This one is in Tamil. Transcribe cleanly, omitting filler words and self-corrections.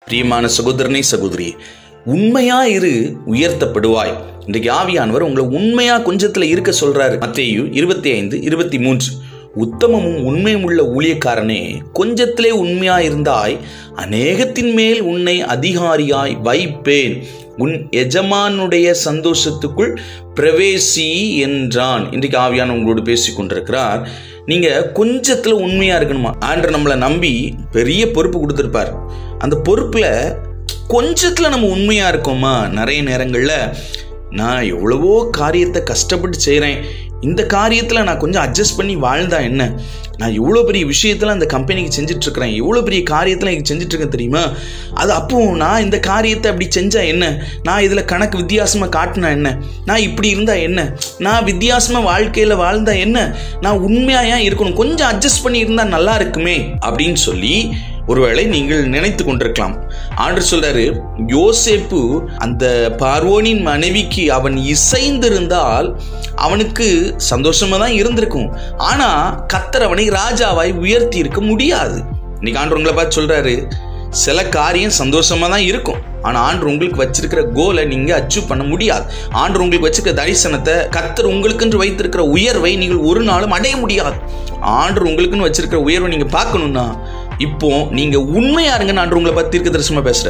பிரியமான சகோதரனே சகோதரி, உண்மையா இரு, உயர்த்தப்படுவாய். இன்றைக்கு ஆவியானவர் உங்களை உண்மையா கொஞ்சத்துல இருக்க சொல்றாரு. மத்தேயு 25:23. உத்தமமும் உண்மையும் உள்ள ஊழியக்காரனே, கொஞ்சத்திலே உண்மையா இருந்தாய், அநேகத்தின் மேல் உன்னை அதிகாரியாய் வைப்பேன், உன் எஜமானுடைய சந்தோஷத்துக்குள் பிரவேசி என்றான். இன்றைக்கு ஆவியான உங்களோடு பேசிக் கொண்டிருக்கிறார். நீங்க கொஞ்சத்துல உண்மையா இருக்கணுமா? ஆண்டவர் நம்மளை நம்பி பெரிய பொறுப்பு கொடுத்திருப்பார். அந்த பொறுப்புல கொஞ்சத்துல நம்ம உண்மையா இருக்கோமா? நிறைய நேரங்கள்ல நான் எவ்வளவோ காரியத்தை கஷ்டப்பட்டு செய்கிறேன், இந்த காரியத்தில் நான் கொஞ்சம் அட்ஜஸ்ட் பண்ணி வாழ்ந்தா என்ன, நான் எவ்வளோ பெரிய விஷயத்தில் அந்த கம்பெனிக்கு செஞ்சிட்ருக்கிறேன், எவ்வளோ பெரிய காரியத்தில் எனக்கு செஞ்சிட்ருக்கேன் தெரியுமா, அது அப்போ நான் இந்த காரியத்தை அப்படி செஞ்சால் என்ன, நான் இதில் கணக்கு வித்தியாசமாக காட்டினா என்ன, நான் இப்படி இருந்தால் என்ன, நான் வித்தியாசமாக வாழ்க்கையில் வாழ்ந்தா என்ன, நான் உண்மையாக ஏன் இருக்கணும், கொஞ்சம் அட்ஜஸ்ட் பண்ணி இருந்தால் நல்லா இருக்குமே அப்படின்னு சொல்லி ஒருவேளை நீங்கள் நினைத்து கொண்டிருக்கலாம். ஆண்டவர் சொல்றாரு, யோசேப்பு அந்த பார்வோனின் மனைவிக்கு அவன் இசைந்திருந்தால் அவனுக்கு சந்தோஷமா தான் இருந்திருக்கும். ஆனா கர்த்தர் அவனை ராஜாவாய் உயர்த்தி இருக்க முடியாது. இன்னைக்கு ஆண்டவர் உங்களை பார்த்து சொல்றாரு, சில காரியம் சந்தோஷமா தான் இருக்கும், ஆனா ஆண்டவர் உங்களுக்கு வச்சிருக்கிற கோலை நீங்க அச்சீவ் பண்ண முடியாது. ஆண்டவர் உங்களுக்கு வச்சிருக்கிற தரிசனத்தை, கர்த்தர் உங்களுக்கென்று வைத்திருக்கிற உயர்வை நீங்கள் ஒரு நாளும் அடைய முடியாது. ஆண்டவர் உங்களுக்குன்னு வச்சிருக்கிற உயர்வை நீங்க பார்க்கணும்னா இப்போ நீங்க உண்மையா இருங்கன்னு ஆண்டவர் உங்களை பத்தி தீர்க்க தரிசனமா பேசுறார்.